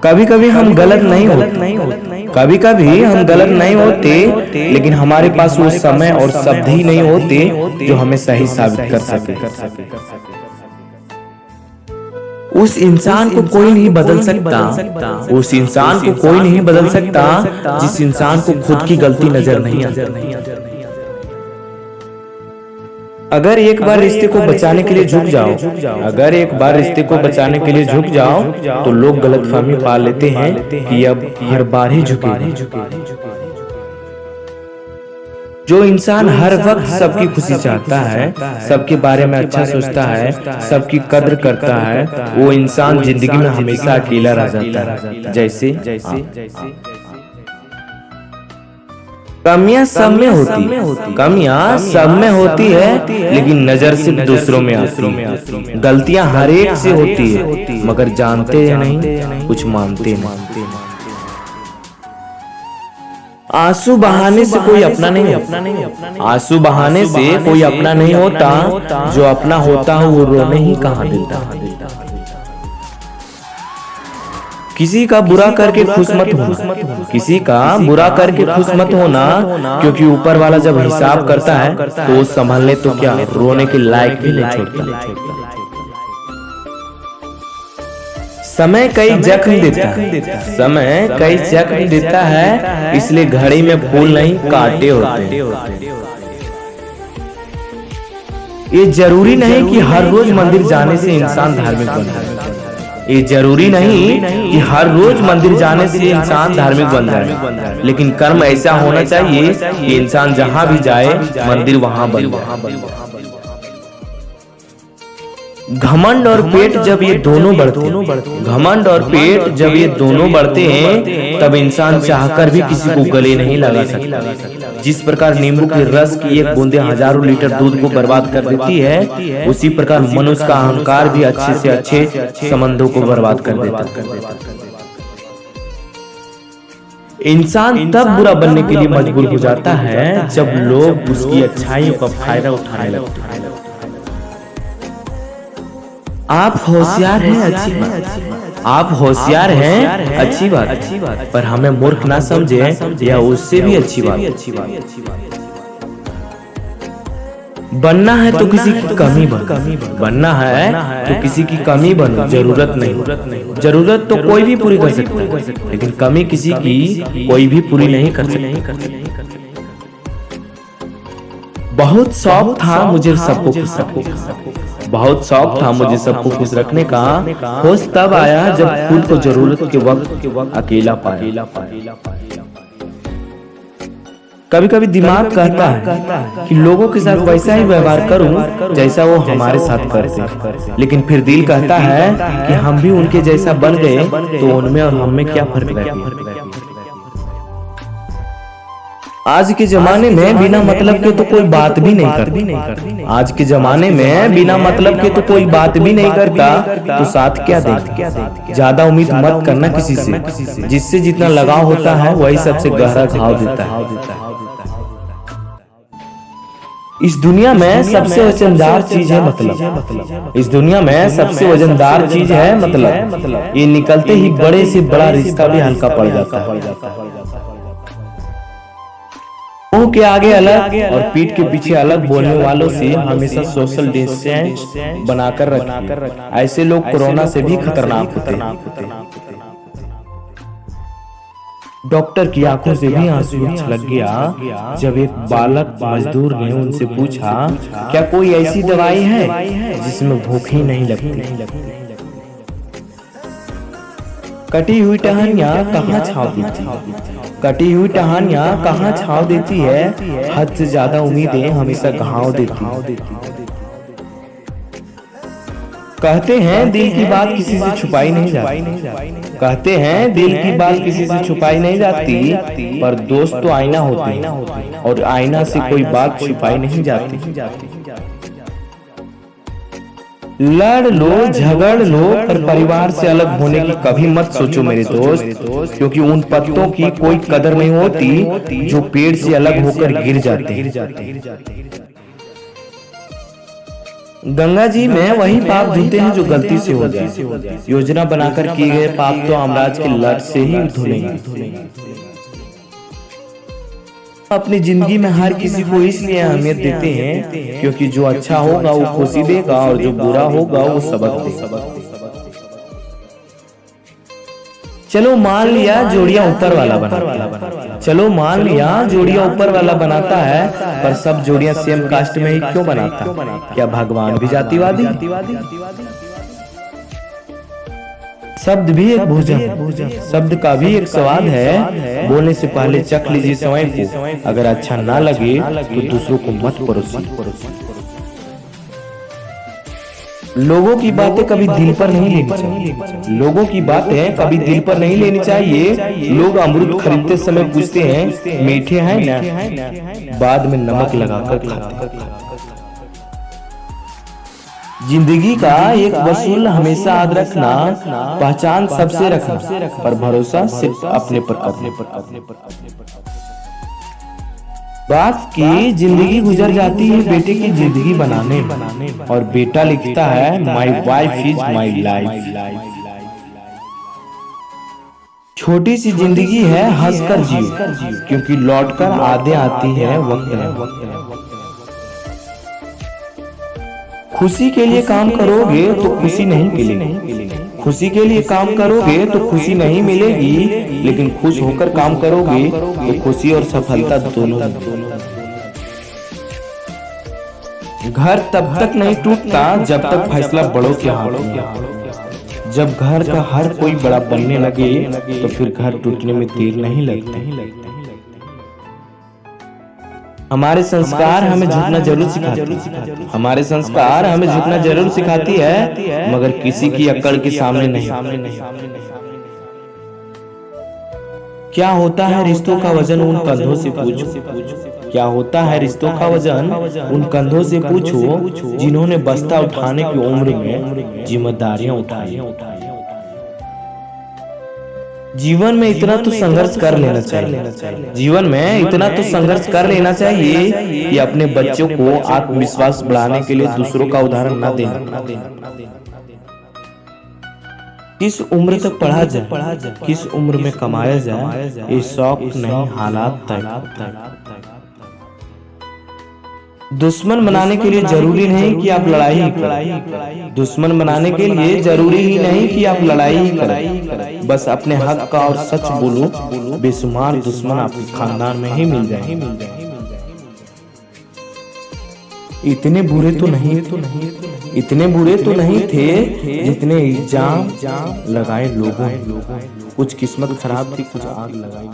कभी कभी हम गलत नहीं होते, कभी कभी हम गलत नहीं होते, लेकिन हमारे पास वो समय और शब्द ही नहीं होते जो हमें सही साबित कर सके। उस इंसान को कोई नहीं बदल सकता, उस इंसान को कोई नहीं बदल सकता जिस इंसान को खुद की गलती नजर नहीं आती। अगर एक बार रिश्ते को बचाने के लिए झुक जाओ, अगर एक बार रिश्ते को बचाने के लिए झुक जाओ तो लोग गलतफहमी पा लेते हैं कि अब हर बार ही झुकेगा। जो इंसान हर वक्त सबकी खुशी चाहता है, सबके बारे में अच्छा सोचता है, सबकी कद्र करता है, वो इंसान जिंदगी में हमेशा अकेला रह जाता है। जैसे कमियां सब में होती, कमियां सब में होती है, लेकिन नजर सिर्फ दूसरों में आती है। गलतियां हर एक से होती है, मगर जानते हैं नहीं, कुछ मानते नहीं। आंसू बहाने से कोई अपना नहीं होता, आंसू बहाने से कोई अपना नहीं होता, जो अपना होता है वो रोने ही कहाँ देता। किसी का बुरा करके खुश मत होना, किसी का बुरा करके खुश मत होना, क्योंकि ऊपर वाला जब हिसाब करता है तो वो संभलने तो क्या रोने के लायक भी नहीं छोड़ता। समय कई जख्म देता है, समय कई जख्म देता है, इसलिए घड़ी में फूल नहीं कांटे होते हैं। ये जरूरी नहीं कि हर रोज मंदिर जाने से इंसान धार्मिक बन जाए, ये जरूरी नहीं कि हर रोज मंदिर जाने से इंसान धार्मिक बन जाए, लेकिन कर्म ऐसा होना चाहिए कि इंसान जहां भी जाए मंदिर वहां बन जाए। घमंड और पेट जब ये दोनों बढ़ते हैं, घमंड और पेट जब ये दोनों बढ़ते हैं, तब इंसान चाहकर भी किसी को गले नहीं लगा सकता। जिस प्रकार नींबू के रस की एक बूंदे हजारों लीटर दूध को बर्बाद कर देती है, उसी प्रकार मनुष्य का अहंकार भी अच्छे से अच्छे संबंधों को बर्बाद कर देता है। इंसान तब बुरा बनने के लिए मजबूर हो जाता है जब लोग उसकी अच्छाइयों का फायदा उठाने लगते हैं। आप होशियार हैं, अच्छी बात, आप होशियार हैं, अच्छी बात, पर हमें मूर्ख ना समझे, यह उससे भी अच्छी बात। बनना है तो किसी की कमी बनो, बनना है तो किसी की कमी बनो, जरूरत नहीं। जरूरत तो कोई भी पूरी कर सकता है, लेकिन कमी किसी की कोई भी पूरी नहीं कर सकता। बहुत शौक था मुझे सबको खुश रखने का, बहुत शौक था मुझे सबको खुश रखने का, होश तब आया जब खुद को जरूरत के वक्त अकेला पाया। कभी कभी दिमाग कहता है कि लोगों के साथ वैसा ही व्यवहार करूं जैसा वो हमारे साथ करते, लेकिन फिर दिल कहता है कि हम भी उनके जैसा बन गए तो उनमें और हम में क्या फर्क रह गया। आज के जमाने में बिना मतलब के तो कोई बात भी नहीं करता, आज के जमाने में बिना मतलब के तो कोई बात भी नहीं करता, तो साथ क्या दे। ज्यादा उम्मीद मत करना किसी से, जिससे जितना लगाव होता है वही सबसे गहरा घाव देता है। इस दुनिया में सबसे वजनदार चीज है मतलब, इस दुनिया में सबसे वजनदार चीज है मतलब, ये निकलते ही बड़े से बड़ा रिश्ता भी हल्का पड़ जाता है। मुंह के आगे अलग और पीठ के पीछे अलग बोलने वालों से हमेशा सोशल डिस्टेंस बनाकर रखें, ऐसे लोग कोरोना से भी खतरनाक होते हैं। डॉक्टर की आंखों से भी आंसू छलक गया जब एक बालक मजदूर ने उनसे पूछा, क्या कोई ऐसी दवाई है जिसमें भूख ही नहीं लगती। कटी हुई टहनियां कहाँ छाव देती है, कटी हुई टहनियां कहाँ छाव देती है, हद से ज्यादा उम्मीदें हमेशा घाव देती है। कहते हैं दिल की बात किसी से छुपाई नहीं जाती, कहते हैं दिल की बात किसी से छुपाई नहीं जाती, पर दोस्त तो आईना होते हैं और आईना से कोई बात छुपाई नहीं जाती। लड़ लो झगड़ लो, पर परिवार से अलग होने की कभी मत सोचो मेरे दोस्त, क्योंकि उन पत्तों की कोई कदर नहीं होती जो पेड़ से अलग होकर गिर जाते हैं। गंगा जी में वही पाप धुलते हैं जो गलती से हो जाए। योजना बनाकर किए गए पाप तो आमराज के लट से ही धुलेंगे। अपनी जिंदगी में हर किसी को इसलिए अहमियत देते हैं क्योंकि जो अच्छा होगा वो खुशी देगा और जो बुरा होगा वो सबक देगा। चलो मान लिया जोड़ियां ऊपर वाला बनाता है, पर सब जोड़ियां सेम कास्ट में ही क्यों बनाता? क्या भगवान भी जातिवादी? शब्द भी एक भोजन, शब्द का भी एक स्वाद है। बोलने से पहले चख लीजिए समय को, अगर अच्छा ना लगे तो दूसरों को मत परोसिए। लोगों की बातें कभी दिल पर नहीं लेनी चाहिए। लोगों की बातें कभी दिल पर नहीं लेनी चाहिए। लोग अमरूद खरीदते समय पूछते हैं मीठे हैं ना, बाद में नमक लगाकर खाते हैं। जिंदगी का एक वसूल हमेशा याद रखना, पहचान सबसे रखना, पर भरोसा सिर्फ अपने पर। बाप की जिंदगी गुजर जाती है बेटे की जिंदगी बनाने में, और बेटा लिखता है my wife is my life. छोटी सी जिंदगी है, हंसकर जियो, क्योंकि लौटकर आधे आती है वक्त। खुशी के लिए काम करोगे तो खुशी नहीं मिलेगी, खुशी के लिए काम करोगे तो खुशी नहीं मिलेगी, लेकिन खुश होकर काम करोगे तो खुशी और सफलता दोनों। घर तब तक नहीं टूटता जब तक फैसला बड़ों के हाथ में। जब घर का हर कोई बड़ा बनने लगे तो फिर घर टूटने में देर नहीं लगती। हमारे संस्कार हमें झुकना जरूर सिखाती है, मगर किसी की अक्ल के सामने नहीं। क्या होता है रिश्तों का वजन उन कंधों से पूछो, क्या होता है रिश्तों का वजन उन कंधों से पूछो, जिन्होंने बस्ता उठाने की उम्र में जिम्मेदारियां उठाई। जीवन में इतना तो संघर्ष कर लेना चाहिए कि अपने बच्चों को आत्मविश्वास बढ़ाने के लिए दूसरों का उदाहरण न देना। किस उम्र तक पढ़ा जाए, किस उम्र में कमाया जाए, ये शौक नहीं हालात तय। दुश्मन बनाने के लिए जरूरी नहीं कि आप लड़ाई ही करें। दुश्मन बनाने के लिए जरूरी ही नहीं कि आप लड़ाई ही करें। बस अपने हक का और सच बोलो, बेशुमार दुश्मन आपके खानदान में ही मिल जाएंगे। इतने बुरे तो नहीं थे जितने इल्जाम लगाए लोगों। कुछ किस्मत खराब थी, कुछ आग लगाई।